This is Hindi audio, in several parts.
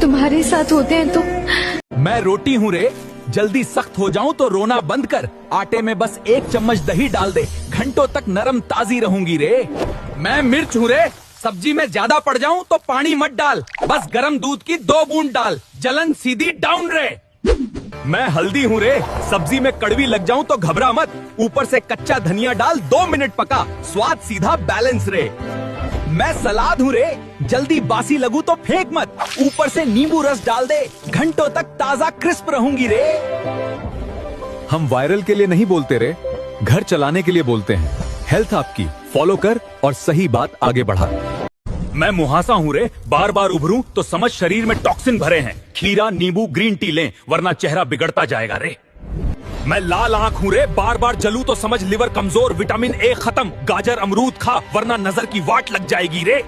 तुम्हारे साथ होते हैं तो। मैं रोटी हूँ रे, जल्दी सख्त हो जाऊं तो रोना बंद कर। आटे में बस 1 चम्मच दही डाल दे, घंटों तक नरम ताजी रहूंगी रे। मैं मिर्च हूँ रे, सब्जी में ज्यादा पड़ जाऊं तो पानी मत डाल, बस गर्म दूध की 2 बूंद डाल, जलन सीधी डाउन रे। मैं हल्दी हूँ रे, सब्जी में कड़वी लग जाऊं तो घबरा मत, ऊपर से कच्चा धनिया डाल, 2 मिनट पका, स्वाद सीधा बैलेंस रे। मैं सलाद हूँ रे, जल्दी बासी लगूं तो फेंक मत, ऊपर से नींबू रस डाल दे, घंटों तक ताजा क्रिस्प रहूंगी रे। हम वायरल के लिए नहीं बोलते रे, घर चलाने के लिए बोलते हैं। हेल्थ आपकी, फॉलो कर और सही बात आगे बढ़ा। मैं मुहासा हूँ रे, बार बार उभरूं तो समझ शरीर में टॉक्सिन भरे हैं। खीरा नींबू ग्रीन टी लें, वरना चेहरा बिगड़ता जाएगा रे। मैं लाल आंख हूँ रे, बार बार जलूं तो समझ लिवर कमजोर, विटामिन ए खत्म, गाजर अमरूद खा, वरना नजर की वाट लग जाएगी रे।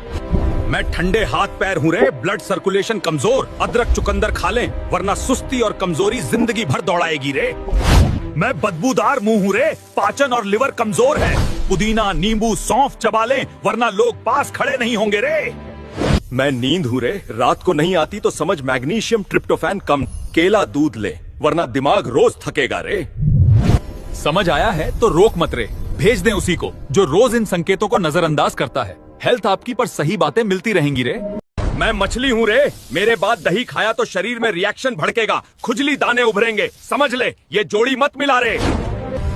मैं ठंडे हाथ पैर हूँ रे, ब्लड सर्कुलेशन कमजोर, अदरक चुकंदर खा लें, वरना सुस्ती और कमजोरी जिंदगी भर दौड़ाएगी रे। मैं बदबूदार मुंह हूँ रे, पाचन और लिवर कमजोर है, पुदीना नींबू सौंफ चबा लें, वरना लोग पास खड़े नहीं होंगे रे। मैं नींद हूँ रे, रात को नहीं आती तो समझ मैग्नीशियम ट्रिप्टोफैन कम, केला दूध ले, वरना दिमाग रोज थकेगा रे। समझ आया है तो रोक मत रे, भेज दें उसी को जो रोज इन संकेतों को नजरअंदाज करता है। हेल्थ आपकी पर सही बातें मिलती रहेंगी रे। मैं मछली हूँ रे, मेरे बाद दही खाया तो शरीर में रिएक्शन भड़केगा, खुजली दाने उभरेंगे, समझ ले ये जोड़ी मत मिला रे।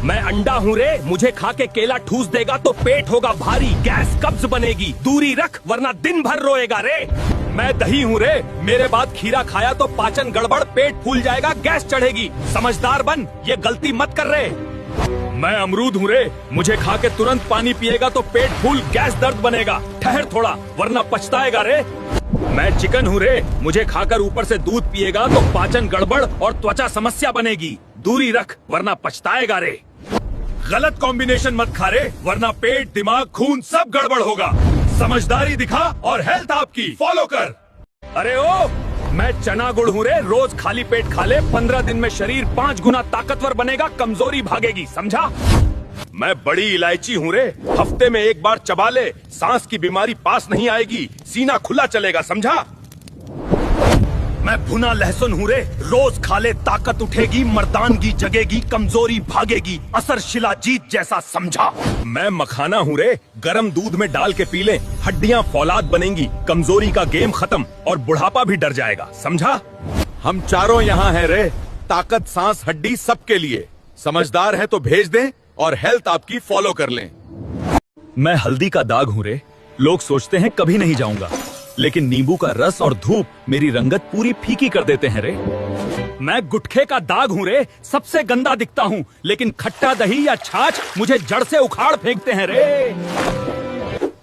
मैं अंडा हूँ रे, मुझे खा के केला ठूस देगा तो पेट होगा भारी, गैस कब्ज बनेगी, दूरी रख वरना दिन भर रोएगा रे। मैं दही हूँ रे, मेरे बाद खीरा खाया तो पाचन गड़बड़, पेट फूल जाएगा, गैस चढ़ेगी, समझदार बन, ये गलती मत कर रे। मैं अमरूद हूँ रे, मुझे खा के तुरंत पानी पिएगा तो पेट फूल, गैस दर्द बनेगा, ठहर थोड़ा वरना पछताएगा रे। मैं चिकन हूँ रे, मुझे खाकर ऊपर से दूध पिएगा तो पाचन गड़बड़ और त्वचा समस्या बनेगी, दूरी रख वरना पछताएगा रे। गलत कॉम्बिनेशन मत खा रे, वरना पेट दिमाग खून सब गड़बड़ होगा। समझदारी दिखा और हेल्थ आपकी फॉलो कर। अरे ओ, मैं चना गुड़ हूँ रे, रोज खाली पेट खा ले, 15 दिन में शरीर 5 गुना ताकतवर बनेगा, कमजोरी भागेगी, समझा। मैं बड़ी इलायची हूँ रे, हफ्ते में 1 बार चबा ले, सांस की बीमारी पास नहीं आएगी, सीना खुला चलेगा, समझा। मैं भुना लहसुन हूँ रे, रोज खा ले, ताकत उठेगी, मर्दानगी जगेगी, कमजोरी भागेगी, असर शिलाजीत जैसा, समझा। मैं मखाना हूँ रे, गरम दूध में डाल के पी ले, हड्डियाँ फौलाद बनेंगी, कमजोरी का गेम खत्म और बुढ़ापा भी डर जाएगा, समझा। हम चारों यहाँ हैं रे, ताकत सांस हड्डी सबके लिए, समझदार है तो भेज दें और हेल्थ आपकी फॉलो कर लें। मैं हल्दी का दाग हूँ रे, लोग सोचते हैं कभी नहीं जाऊंगा, लेकिन नींबू का रस और धूप मेरी रंगत पूरी फीकी कर देते हैं रे। मैं गुटखे का दाग हूँ रे, सबसे गंदा दिखता हूँ, लेकिन खट्टा दही या छाछ मुझे जड़ से उखाड़ फेंकते हैं रे।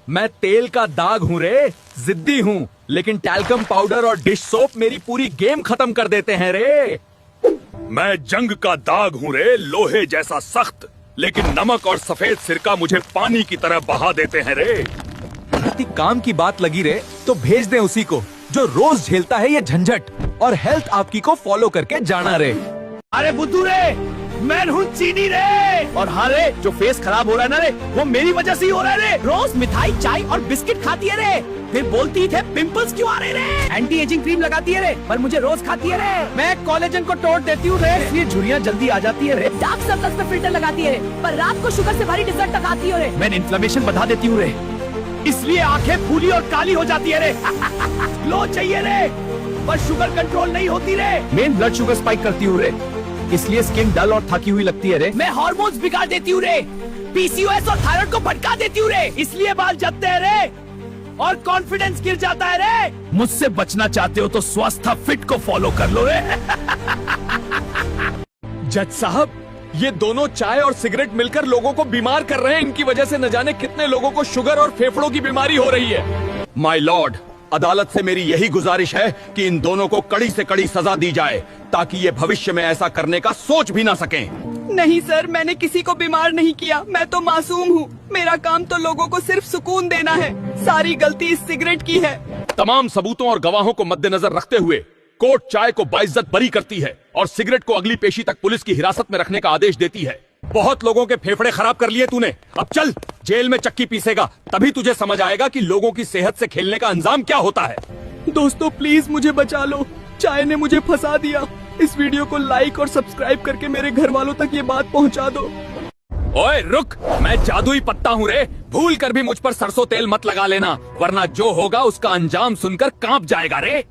मैं तेल का दाग हूँ रे, जिद्दी हूँ, लेकिन टैल्कम पाउडर और डिश सोप मेरी पूरी गेम खत्म कर देते हैं रे। मैं जंग का दाग हूँ रे, लोहे जैसा सख्त, लेकिन नमक और सफेद सिरका मुझे पानी की तरह बहा देते हैं रे। काम की बात लगी रे तो भेज दें उसी को जो रोज झेलता है ये झंझट, और हेल्थ आपकी को फॉलो करके जाना रे। अरे बुद्धू रे, मैं हूँ चीनी रे, और हाँ रे, जो फेस खराब हो रहा है ना रे, वो मेरी वजह से ही हो रहा है रे। रोज मिठाई चाय और बिस्किट खाती है रे, फिर बोलती थे पिंपल्स क्यों आ रहे रे। एंटी एजिंग क्रीम लगाती है रे, पर मुझे रोज खाती है रे। मैं कोलेजन को तोड़ देती हूँ रे, इसलिए झुर्रियाँ जल्दी आ जाती है रे। डार्क सर्कल्स पे फिल्टर लगाती है रे, पर रात को शुगर से भरी डिजर्ट तक आती है रे। मैंने इन्फ्लेमेशन बढ़ा देती हूँ रे, इसलिए आंखें फूली और काली हो जाती है रे। ग्लो चाहिए रे, पर शुगर कंट्रोल नहीं होती रे। मेन ब्लड शुगर स्पाइक करती हूँ रे, इसलिए स्किन डल और थकी हुई लगती है रे। मैं हार्मोन्स बिगाड़ देती हूँ रे, पीसीओएस और थायराइड को भटका देती हूँ रे, इसलिए बाल जलते हैं रे और कॉन्फिडेंस गिर जाता है रे। मुझसे बचना चाहते हो तो स्वास्थ्य फिट को फॉलो कर लो रे। जज साहब, ये दोनों चाय और सिगरेट मिलकर लोगों को बीमार कर रहे हैं, इनकी वजह से न जाने कितने लोगों को शुगर और फेफड़ों की बीमारी हो रही है। माय लॉर्ड, अदालत से मेरी यही गुजारिश है कि इन दोनों को कड़ी से कड़ी सजा दी जाए, ताकि ये भविष्य में ऐसा करने का सोच भी ना सकें। नहीं सर, मैंने किसी को बीमार नहीं किया, मैं तो मासूम हूँ। मेरा काम तो लोगों को सिर्फ सुकून देना है, सारी गलती इस सिगरेट की है। तमाम सबूतों और गवाहों को मद्देनजर रखते हुए कोर्ट चाय को बाइज्जत बरी करती है और सिगरेट को अगली पेशी तक पुलिस की हिरासत में रखने का आदेश देती है। बहुत लोगों के फेफड़े खराब कर लिए तूने, अब चल जेल में चक्की पीसेगा, तभी तुझे समझ आएगा कि लोगों की सेहत से खेलने का अंजाम क्या होता है। दोस्तों प्लीज मुझे बचा लो, चाय ने मुझे फंसा दिया। इस वीडियो को लाइक और सब्सक्राइब करके मेरे घर वालों तक ये बात पहुंचा दो। ओए रुक, मैं जादुई पत्ता हूँ रे, भूल कर भी मुझ पर सरसों तेल मत लगा लेना, वरना जो होगा उसका अंजाम सुनकर कांप जाएगा रे।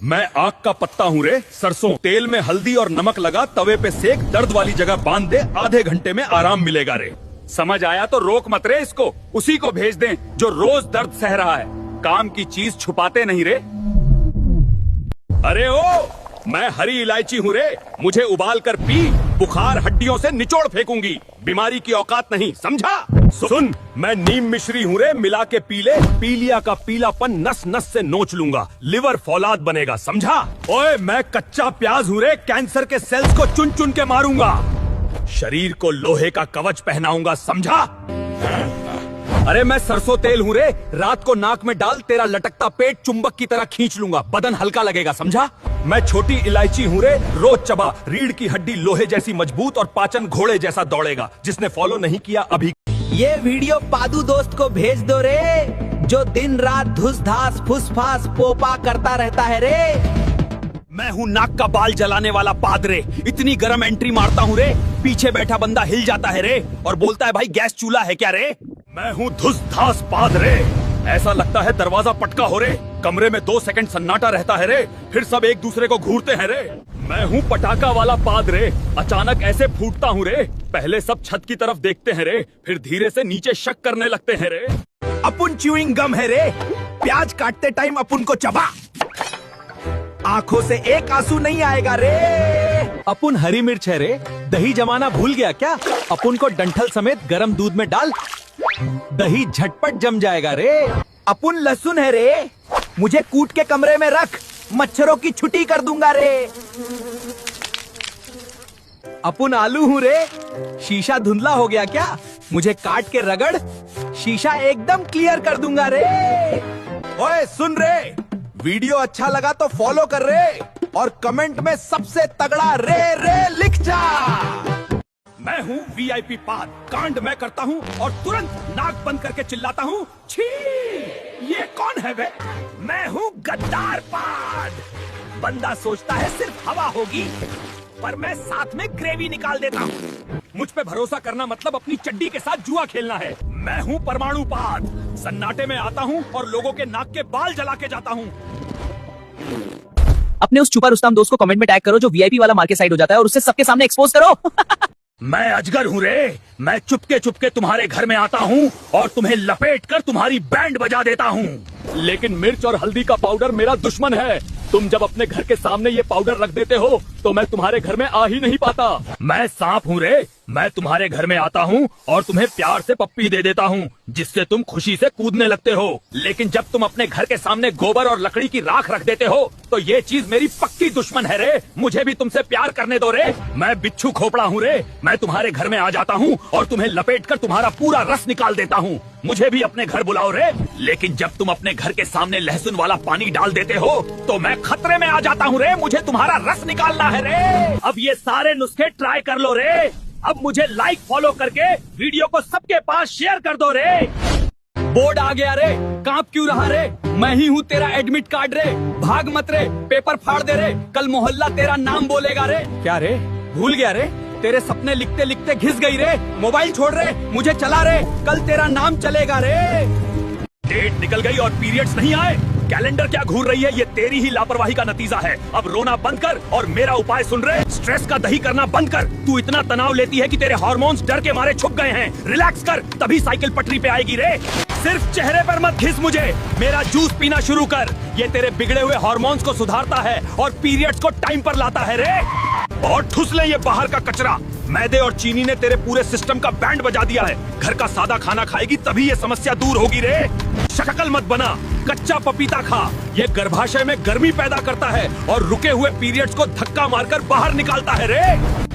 मैं आग का पत्ता हूँ रे, सरसों तेल में हल्दी और नमक लगा, तवे पे सेक, दर्द वाली जगह बांध दे, आधे घंटे में आराम मिलेगा रे। समझ आया तो रोक मत रे इसको, उसी को भेज दें जो रोज दर्द सह रहा है। काम की चीज छुपाते नहीं रे। अरे ओ, मैं हरी इलायची हूँ रे, मुझे उबाल कर पी, बुखार हड्डियों से निचोड़ फेंकूंगी, बीमारी की औकात नहीं, समझा? सुन, मैं नीम मिश्री हूँ रे, मिला के पी ले, पीलिया का पीलापन नस नस से नोच लूंगा, लिवर फौलाद बनेगा, समझा? ओए मैं कच्चा प्याज हूँ रे, कैंसर के सेल्स को चुन चुन के मारूंगा, शरीर को लोहे का कवच पहनाऊंगा, समझा? अरे मैं सरसों तेल हूँ रे, रात को नाक में डाल, तेरा लटकता पेट चुंबक की तरह खींच लूंगा, बदन हल्का लगेगा, समझा? मैं छोटी इलायची हूँ रे, रोज चबा, रीढ़ की हड्डी लोहे जैसी मजबूत और पाचन घोड़े जैसा दौड़ेगा। जिसने फॉलो नहीं किया अभी ये वीडियो पादू दोस्त को भेज दो रे, जो दिन रात धुस धास फुस फास पोपा करता रहता है रे। मैं हूँ नाक का बाल जलाने वाला पादरे, इतनी गर्म एंट्री मारता हूँ रे, पीछे बैठा बंदा हिल जाता है रे और बोलता है भाई गैस चूल्हा है क्या रे। मैं हूँ धुस धास पादरे, ऐसा लगता है दरवाजा पटका हो रे, कमरे में 2 सेकंड सन्नाटा रहता है रे, फिर सब एक दूसरे को घूरते हैं रे। मैं हूँ पटाखा वाला पादरे, अचानक ऐसे फूटता हूँ रे, पहले सब छत की तरफ देखते हैं रे, फिर धीरे से नीचे शक करने लगते हैं रे। अपन च्यूइंग गम है रे, प्याज काटते टाइम अपन को चबा, आंखों से एक आंसू नहीं आएगा रे। अपन हरी मिर्च है रे, दही जमाना भूल गया क्या? अपन को डंठल समेत गरम दूध में डाल, दही झटपट जम जाएगा रे। अपन लहसुन है रे, मुझे कूट के कमरे में रख, मच्छरों की छुट्टी कर दूंगा रे। अपन आलू हूँ रे, शीशा धुंधला हो गया क्या? मुझे काट के रगड़, शीशा एकदम क्लियर कर दूंगा रे। ओए सुन रे, वीडियो अच्छा लगा तो फॉलो कर रे, और कमेंट में सबसे तगड़ा रे रे लिख जा। मैं हूँ वीआईपी पाद, कांड मैं करता हूँ और तुरंत नाक बंद करके चिल्लाता हूँ, छी ये कौन है बे? मैं हूँ गद्दार पाद। बंदा सोचता है सिर्फ हवा होगी, पर मैं साथ में ग्रेवी निकाल देता हूँ। मुझ पे भरोसा करना मतलब अपनी चड्डी के साथ जुआ खेलना है। मैं हूँ परमाणु पाद, सन्नाटे में आता हूँ और लोगों के नाक के बाल जला के जाता हूँ। अपने उस छुपा रुस्तम दोस्त को कमेंट में टैग करो जो वीआईपी वाला मार्केट साइड हो जाता है, और उससे सबके सामने एक्सपोज करो। मैं अजगर हूँ रे, मैं चुपके चुपके तुम्हारे घर में आता हूँ और तुम्हें लपेट कर तुम्हारी बैंड बजा देता हूँ। लेकिन मिर्च और हल्दी का पाउडर मेरा दुश्मन है, तुम जब अपने घर के सामने ये पाउडर रख देते हो तो मैं तुम्हारे घर में आ ही नहीं पाता। मैं सांप हूँ रे, मैं तुम्हारे घर में आता हूँ और तुम्हें प्यार से पप्पी दे देता हूँ, जिससे तुम खुशी से कूदने लगते हो। लेकिन जब तुम अपने घर के सामने गोबर और लकड़ी की राख रख देते हो तो ये चीज मेरी पक्की दुश्मन है रे, मुझे भी तुमसे प्यार करने दो रे। मैं बिच्छू खोपड़ा हूँ रे, मैं तुम्हारे घर में आ जाता हूँ और तुम्हें लपेट कर तुम्हारा पूरा रस निकाल देता हूँ। मुझे भी अपने घर बुलाओ रे। लेकिन जब तुम अपने घर के सामने लहसुन वाला पानी डाल देते हो तो मैं खतरे में आ जाता हूँ रे, मुझे तुम्हारा रस निकालना है रे। अब ये सारे नुस्खे ट्राई कर लो रे। अब मुझे लाइक फॉलो करके वीडियो को सबके पास शेयर कर दो रे। बोर्ड आ गया रे, कांप क्यों रहा रे? मैं ही हूँ तेरा एडमिट कार्ड रे, भाग मत रे, पेपर फाड़ दे रे, कल मोहल्ला तेरा नाम बोलेगा रे। क्या रे, भूल गया रे? तेरे सपने लिखते लिखते घिस गई रे, मोबाइल छोड़ रे, मुझे चला रे, कल तेरा नाम चलेगा रे। डेट निकल गई और पीरियड्स नहीं आए, कैलेंडर क्या घूर रही है? ये तेरी ही लापरवाही का नतीजा है। अब रोना बंद कर और मेरा उपाय सुन रहे। स्ट्रेस का दही करना बंद कर। तू इतना तनाव लेती है कि तेरे हार्मोन्स डर के मारे छुप गए हैं। रिलैक्स कर, तभी साइकिल पटरी पे आएगी रे। सिर्फ चेहरे पर मत घिस मुझे, मेरा जूस पीना शुरू कर। ये तेरे बिगड़े हुए हार्मोन्स को सुधारता है और पीरियड्स को टाइम पर लाता है रे। और ठुस ले ये बाहर का कचरा। मैदे और चीनी ने तेरे पूरे सिस्टम का बैंड बजा दिया है। घर का सादा खाना खाएगी तभी ये समस्या दूर होगी रे। शकल मत बना, कच्चा पपीता खा। ये गर्भाशय में गर्मी पैदा करता है और रुके हुए पीरियड्स को धक्का मारकर बाहर निकालता है रे।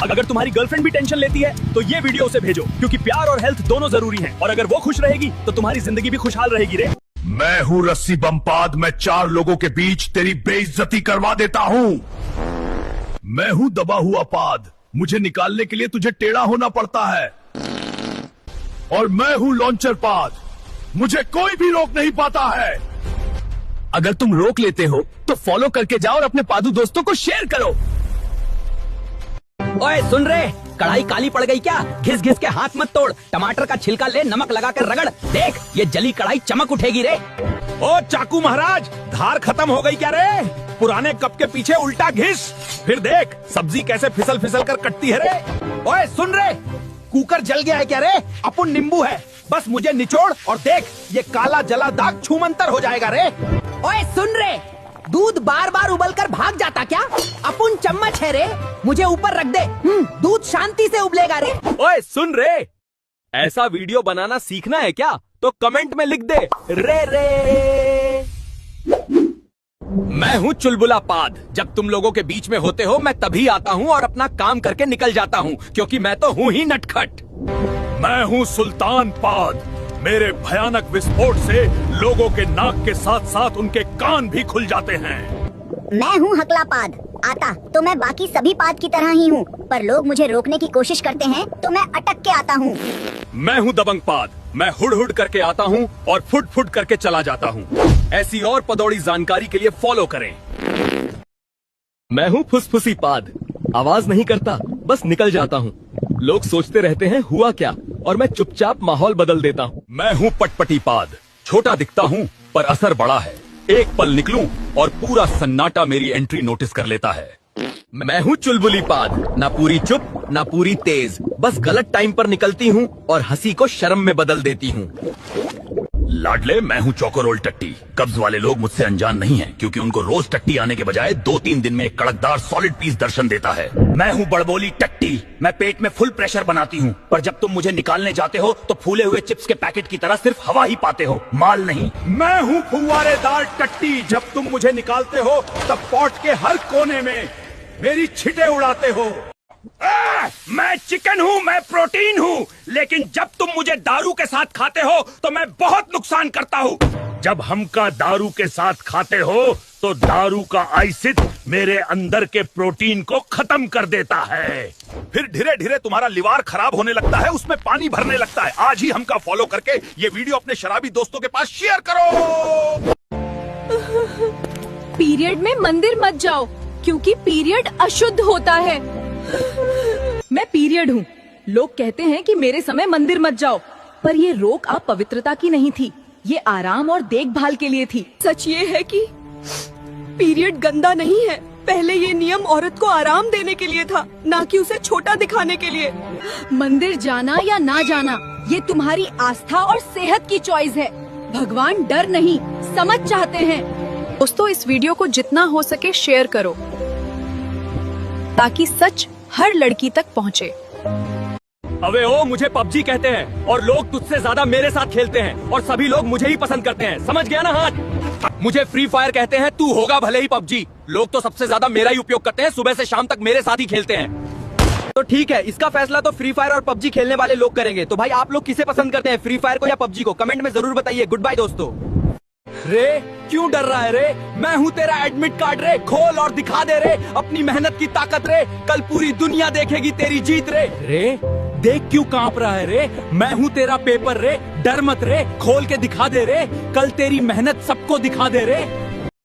अगर तुम्हारी गर्लफ्रेंड भी टेंशन लेती है तो ये वीडियो उसे भेजो, क्योंकि प्यार और हेल्थ दोनों जरूरी हैं। और अगर वो खुश रहेगी तो तुम्हारी जिंदगी भी खुशहाल रहेगी रे। मैं हूँ रस्सी बमपाद, मैं 4 लोगों के बीच तेरी बेइज्जती करवा देता हूँ। मैं हूँ दबा हुआ पाद, मुझे निकालने के लिए तुझे टेढ़ा होना पड़ता है। और मैं हूँ लॉन्चर पाद, मुझे कोई भी रोक नहीं पाता है। अगर तुम रोक लेते हो तो फॉलो करके जाओ और अपने पादू दोस्तों को शेयर करो। ओए सुन रहे, कढ़ाई काली पड़ गई क्या? घिस घिस के हाथ मत तोड़, टमाटर का छिलका ले, नमक लगा कर रगड़, देख ये जली कढ़ाई चमक उठेगी रे। ओ चाकू महाराज, धार खत्म हो गई क्या रे? पुराने कप के पीछे उल्टा घिस, फिर देख सब्जी कैसे फिसल फिसल कर कटती है रे। ओए सुन रे, कुकर जल गया है क्या रे? अपुन नींबू है, बस मुझे निचोड़ और देख ये काला जला दाग छूमंतर हो जाएगा रे। ओए सुन रे, दूध बार बार उबल कर भाग जाता क्या? अपुन चम्मच है रे, मुझे ऊपर रख दे, दूध शांति से उबलेगा रे। ओए सुन रे, ऐसा वीडियो बनाना सीखना है क्या? तो कमेंट में लिख दे रे। मैं हूँ चुलबुला पाद, जब तुम लोगों के बीच में होते हो मैं तभी आता हूँ और अपना काम करके निकल जाता हूँ, क्योंकि मैं तो हूँ ही नटखट। मैं हूँ सुल्तान पाद, मेरे भयानक विस्फोट से लोगों के नाक के साथ साथ उनके कान भी खुल जाते हैं। मैं हूँ हकला पाद, आता तो मैं बाकी सभी पाद की तरह ही हूँ, पर लोग मुझे रोकने की कोशिश करते हैं तो मैं अटक के आता हूँ। मैं हूँ दबंग पाद, मैं हुड हुड करके आता हूँ और फुट फुट करके चला जाता हूँ। ऐसी और पदौड़ी जानकारी के लिए फॉलो करें। मैं हूँ फुसफुसी पाद, आवाज नहीं करता, बस निकल जाता हूँ। लोग सोचते रहते हैं हुआ क्या, और मैं चुपचाप माहौल बदल देता हूँ। मैं हूँ पटपटी पाद, छोटा दिखता हूँ पर असर बड़ा है। एक पल निकलूं और पूरा सन्नाटा मेरी एंट्री नोटिस कर लेता है। मैं हूँ चुलबुली पाद, ना पूरी चुप ना पूरी तेज, बस गलत टाइम पर निकलती हूँ और हंसी को शर्म में बदल देती हूँ। लाडले, मैं हूँ चौकोरोल टट्टी। कब्ज वाले लोग मुझसे अनजान नहीं हैं, क्योंकि उनको रोज टट्टी आने के बजाय 2-3 दिन में एक कड़कदार सॉलिड पीस दर्शन देता है। मैं हूँ बड़बोली टट्टी, मैं पेट में फुल प्रेशर बनाती हूँ, पर जब तुम मुझे निकालने जाते हो तो फूले हुए चिप्स के पैकेट की तरह सिर्फ हवा ही पाते हो, माल नहीं। मैं हूँ फुव्वारेदार टट्टी, जब तुम मुझे निकालते हो तब पॉट के हर कोने में मेरी छिटे उड़ाते हो। मैं चिकन हूँ, मैं प्रोटीन हूँ, लेकिन जब तुम मुझे दारू के साथ खाते हो तो मैं बहुत नुकसान करता हूँ। जब हमका दारू के साथ खाते हो तो दारू का आइसिड मेरे अंदर के प्रोटीन को खत्म कर देता है, फिर धीरे धीरे तुम्हारा लिवार खराब होने लगता है, उसमें पानी भरने लगता है। आज ही हमका फॉलो करके ये वीडियो अपने शराबी दोस्तों के पास शेयर करो। पीरियड में मंदिर मत जाओ, क्योंकि पीरियड अशुद्ध होता है। मैं पीरियड हूँ, लोग कहते हैं कि मेरे समय मंदिर मत जाओ, पर ये रोक अपवित्रता की नहीं थी, ये आराम और देखभाल के लिए थी। सच ये है कि पीरियड गंदा नहीं है। पहले ये नियम औरत को आराम देने के लिए था, ना कि उसे छोटा दिखाने के लिए। मंदिर जाना या ना जाना ये तुम्हारी आस्था और सेहत की चॉइस है। भगवान डर नहीं, समझ चाहते हैं। दोस्तों, इस वीडियो को जितना हो सके शेयर करो, ताकि सच हर लड़की तक पहुंचे। अबे ओ, मुझे पबजी कहते हैं और लोग तुझसे ज्यादा मेरे साथ खेलते हैं और सभी लोग मुझे ही पसंद करते हैं, समझ गया ना? हाथ। मुझे फ्री फायर कहते हैं, तू होगा भले ही पबजी, लोग तो सबसे ज्यादा मेरा ही उपयोग करते हैं, सुबह से शाम तक मेरे साथ ही खेलते हैं। तो ठीक है, इसका फैसला तो फ्री फायर और पबजी खेलने वाले लोग करेंगे। तो भाई आप लोग किसे पसंद करते हैं, फ्री फायर को या पबजी को? कमेंट में जरूर बताइए। गुड बाय दोस्तों। रे क्यों डर रहा है रे? मैं हूँ तेरा एडमिट कार्ड रे, खोल और दिखा दे रे अपनी मेहनत की ताकत रे, कल पूरी दुनिया देखेगी तेरी जीत रे। रे देख क्यों कांप रहा है रे? मैं हूँ तेरा पेपर रे, डर मत रे, खोल के दिखा दे रे, कल तेरी मेहनत सबको दिखा दे रे।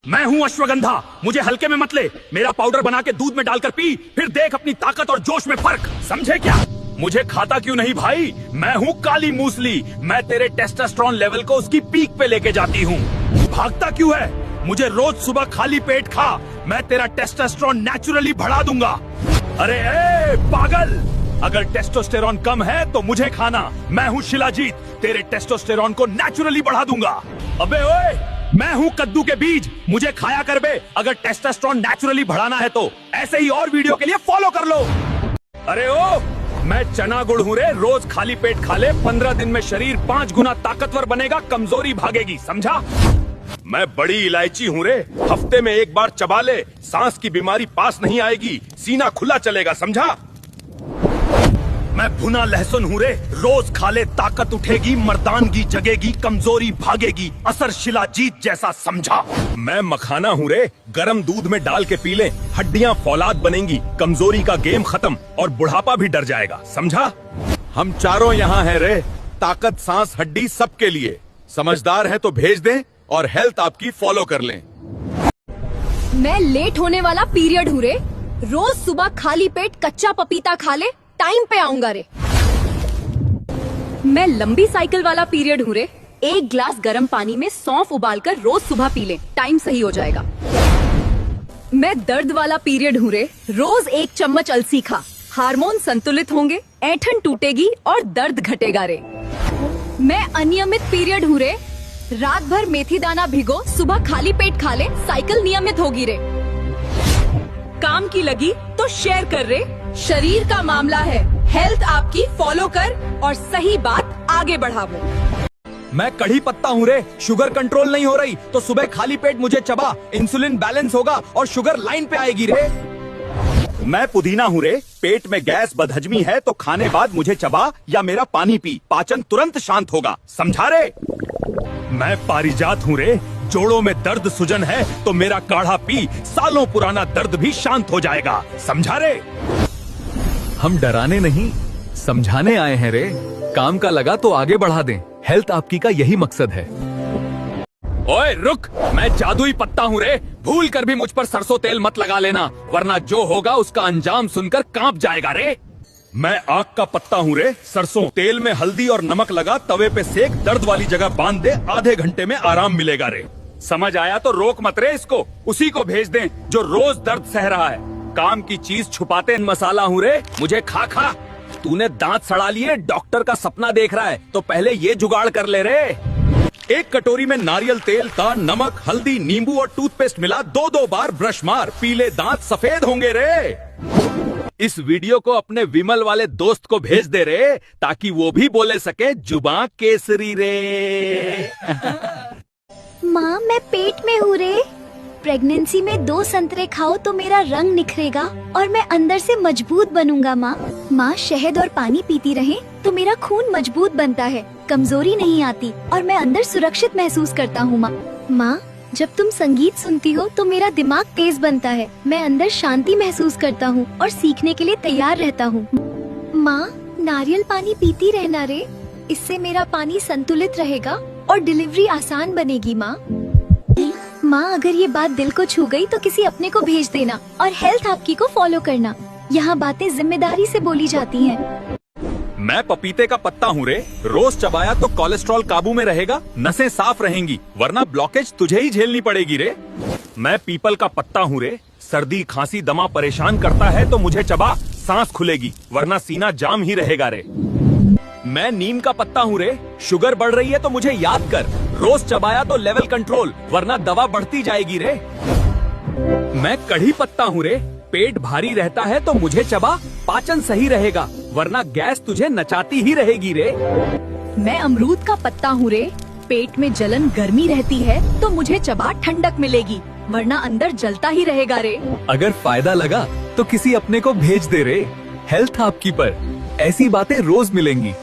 मैं हूँ अश्वगंधा, मुझे हल्के में मत ले, मेरा पाउडर बना के दूध में डालकर पी, फिर देख अपनी ताकत और जोश में फर्क, समझे क्या? मुझे खाता क्यों नहीं भाई? मैं हूँ काली मूसली, मैं तेरे टेस्टोस्टेरोन लेवल को उसकी पीक पे लेके जाती हूँ। भागता क्यों है? मुझे रोज सुबह खाली पेट खा, मैं तेरा टेस्टोस्टेरोन नेचुरली बढ़ा दूंगा। अरे ए पागल, अगर टेस्टोस्टेरोन कम है तो मुझे खाना, मैं हूँ शिलाजीत, तेरे टेस्टोस्टेरोन को नेचुरली बढ़ा दूंगा। अबे ओए, मैं हूँ कद्दू के बीज, मुझे खाया कर बे, अगर टेस्टोस्टेरोन नेचुरली बढ़ाना है तो। ऐसे ही और वीडियो के लिए फॉलो कर लो। अरे ओ, मैं चना गुड़ हूँ रे, रोज खाली पेट खा ले, 15 दिन में शरीर 5 गुना ताकतवर बनेगा, कमजोरी भागेगी, समझा? मैं बड़ी इलायची हूँ रे, हफ्ते में एक बार चबा ले, सांस की बीमारी पास नहीं आएगी, सीना खुला चलेगा, समझा? मैं भुना लहसुन हूँ रे, रोज खा ले, ताकत उठेगी, मर्दानगी जगेगी, कमजोरी भागेगी, असर शिलाजीत जैसा, समझा? मैं मखाना हूँ रे, गरम दूध में डाल के पी ले, हड्डियाँ फौलाद बनेंगी, कमजोरी का गेम खत्म और बुढ़ापा भी डर जाएगा, समझा? हम चारों यहाँ हैं रे, ताकत सांस हड्डी सबके लिए, समझदार है तो भेज दें, और हेल्थ आपकी फॉलो कर लें। मैं लेट होने वाला पीरियड हूँ रे। रोज सुबह खाली पेट कच्चा पपीता खा ले, टाइम पे आऊंगा रे। मैं लंबी साइकिल वाला पीरियड हूँ रे। 1 ग्लास गर्म पानी में सौंफ उबालकर रोज सुबह पी ले, टाइम सही हो जाएगा। मैं दर्द वाला पीरियड हूँ रे। रोज 1 चम्मच अलसी खा, हार्मोन संतुलित होंगे, ऐंठन टूटेगी और दर्द घटेगा रे। मैं अनियमित पीरियड हूँ रे। रात भर मेथी दाना भिगो, सुबह खाली पेट खा ले, साइकिल नियमित होगी रे। काम की लगी तो शेयर कर रे। शरीर का मामला है, हेल्थ आपकी फॉलो कर और सही बात आगे बढ़ाओ। मैं कढ़ी पत्ता हूँ रे। शुगर कंट्रोल नहीं हो रही तो सुबह खाली पेट मुझे चबा, इंसुलिन बैलेंस होगा और शुगर लाइन पे आएगी रे। मैं पुदीना हूँ रे। पेट में गैस बदहजमी है तो खाने बाद मुझे चबा या मेरा पानी पी, पाचन तुरंत शांत होगा, समझा रे। मैं पारिजात हूँ रे। जोड़ों में दर्द सुजन है तो मेरा काढ़ा पी, सालों पुराना दर्द भी शांत हो जाएगा, समझा रे। हम डराने नहीं, समझाने आए हैं रे। काम का लगा तो आगे बढ़ा दें, हेल्थ आपकी का यही मकसद है। ओए रुक, मैं जादुई पत्ता हूँ रे। भूल कर भी मुझ पर सरसों तेल मत लगा लेना, वरना जो होगा उसका अंजाम सुनकर कांप जाएगा रे। मैं आग का पत्ता हूँ रे। सरसों तेल में हल्दी और नमक लगा, तवे पे सेक, दर्द वाली जगह बांध दे, आधे घंटे में आराम मिलेगा रे। समझ आया तो रोक मत रे इसको, उसी को भेज दें जो रोज दर्द सह रहा है। काम की चीज छुपाते मसाला हूँ रे, मुझे खा खा। तूने दांत सड़ा लिए, डॉक्टर का सपना देख रहा है तो पहले ये जुगाड़ कर ले रे। 1 कटोरी में नारियल तेल का नमक, हल्दी, नींबू और टूथपेस्ट मिला, 2-2 बार ब्रश मार, पीले दांत सफेद होंगे रे। इस वीडियो को अपने विमल वाले दोस्त को भेज दे रे, ताकि वो भी बोले सके जुबां केसरी रे। माँ मैं पेट में हूँ रे। प्रेगनेंसी में 2 संतरे खाओ तो मेरा रंग निखरेगा और मैं अंदर से मजबूत बनूंगा। माँ शहद और पानी पीती रहे तो मेरा खून मजबूत बनता है, कमजोरी नहीं आती और मैं अंदर सुरक्षित महसूस करता हूँ। माँ जब तुम संगीत सुनती हो तो मेरा दिमाग तेज बनता है, मैं अंदर शांति महसूस करता हूँ और सीखने के लिए तैयार रहता हूँ। माँ नारियल पानी पीती रहना रे, इससे मेरा पानी संतुलित रहेगा और डिलीवरी आसान बनेगी। माँ अगर ये बात दिल को छू गई तो किसी अपने को भेज देना और हेल्थ आपकी को फॉलो करना। यहाँ बातें जिम्मेदारी से बोली जाती हैं। मैं पपीते का पत्ता हूँ रे। रोज चबाया तो कोलेस्ट्रॉल काबू में रहेगा, नसें साफ रहेंगी, वरना ब्लॉकेज तुझे ही झेलनी पड़ेगी रे। मैं पीपल का पत्ता हूँ रे। सर्दी खांसी दमा परेशान करता है तो मुझे चबा, सांस खुलेगी, वरना सीना जाम ही रहेगा रे। मैं नीम का पत्ता हूँ रे। शुगर बढ़ रही है तो मुझे याद कर, रोज चबाया तो लेवल कंट्रोल, वरना दवा बढ़ती जाएगी रे। मैं कढ़ी पत्ता हूँ रे। पेट भारी रहता है तो मुझे चबा, पाचन सही रहेगा, वरना गैस तुझे नचाती ही रहेगी रे। मैं अमरूद का पत्ता हूँ रे। पेट में जलन गर्मी रहती है तो मुझे चबा, ठंडक मिलेगी, वरना अंदर जलता ही रहेगा रे। अगर फायदा लगा तो किसी अपने को भेज दे रे। हेल्थ आपकी पर ऐसी बातें रोज मिलेंगी।